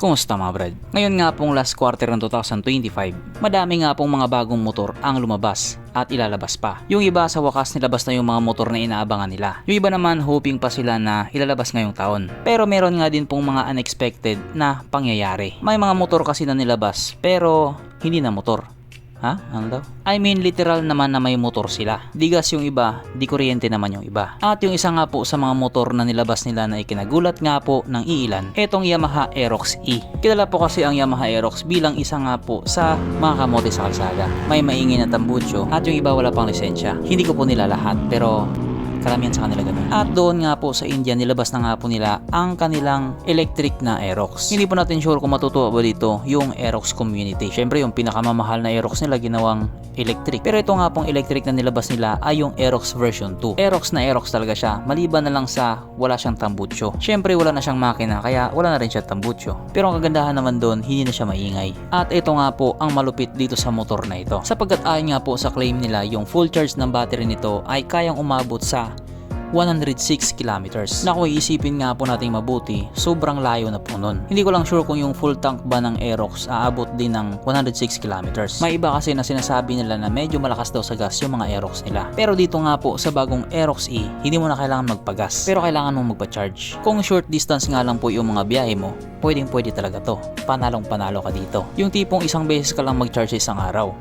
Kumusta mga brad? Ngayon nga pong last quarter ng 2025, madami nga pong mga bagong motor ang lumabas at ilalabas pa. Yung iba sa wakas nilabas na yung mga motor na inaabangan nila. Yung iba naman hoping pa sila na ilalabas ngayong taon. Pero meron nga din pong mga unexpected na pangyayari. May mga motor kasi na nilabas pero hindi na motor. Ha? Ano daw? I mean literal naman na may motor sila. Digas yung iba, di kuryente naman yung iba. At yung isa nga po sa mga motor na nilabas nila na ikinagulat nga po ng iilan, etong Yamaha Aerox E. Kilala po kasi ang Yamaha Aerox bilang isa nga po sa mga kamote sa kalsada. May maingay na tambucho at yung iba wala pang lisensya. Hindi ko po nila lahat pero karamihan sa kanila ganun. At doon nga po sa India, nilabas na nga po nila ang kanilang electric na Aerox. Hindi po natin sure kung matutuwa ba dito yung Aerox community. Syempre yung pinakamamahal na Aerox nila ginawang electric. Pero ito nga pong electric na nilabas nila ay yung Aerox version 2. Aerox na Aerox talaga siya, maliban na lang sa wala siyang tambucho. Syempre wala na siyang makina kaya wala na rin siya tambucho. Pero ang kagandahan naman doon, hindi na siya maingay. At ito nga po ang malupit dito sa motor na ito. Sapagkat ayon nga po sa claim nila, yung full charge ng battery nito ay kayang umabot sa 106 kilometers. Na kung iisipin nga po natin mabuti, sobrang layo na po nun. Hindi ko lang sure kung yung full tank ba ng Aerox aabot din ng 106 kilometers. May iba kasi na sinasabi nila na medyo malakas daw sa gas yung mga Aerox nila. Pero dito nga po sa bagong Aerox E, hindi mo na kailangan magpagas. Pero kailangan mong magpa-charge. Kung short distance nga lang po yung mga biyahe mo, pwede talaga to. Panalong panalo ka dito. Yung tipong isang beses ka lang mag-charge sa isang araw,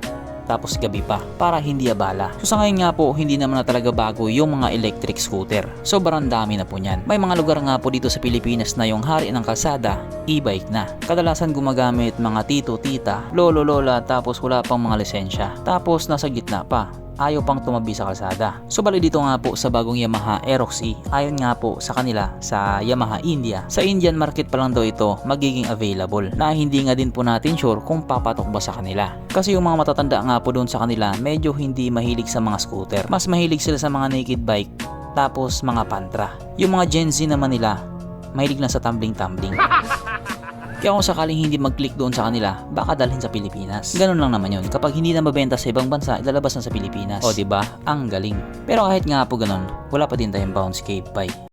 tapos gabi pa para hindi abala. So sa ngayon nga po, hindi naman na talaga bago yung mga electric scooter. Sobrang dami na po niyan. May mga lugar nga po dito sa Pilipinas na yung hari ng kalsada, e-bike na. Kadalasan gumagamit mga tito, tita, lolo, lola, tapos wala pang mga lisensya. Tapos nasa gitna pa, ayaw pang tumabi sa kalsada. So bali dito nga po sa bagong Yamaha Aerox E, ayon nga po sa kanila sa Yamaha India, sa Indian market pa lang daw ito magiging available, na hindi nga din po natin sure kung papatok ba sa kanila. Kasi yung mga matatanda nga po doon sa kanila medyo hindi mahilig sa mga scooter. Mas mahilig sila sa mga naked bike, tapos mga pantra. Yung mga Gen Z naman nila, mahilig lang sa tumbling-tumbling. Kaya kung sakaling hindi mag-click doon sa kanila, baka dalhin sa Pilipinas. Ganun lang naman yun. Kapag hindi na mabenta sa ibang bansa, ilalabas na sa Pilipinas. O diba? Ang galing. Pero kahit nga po ganun, wala pa din tayong bounce cave bike.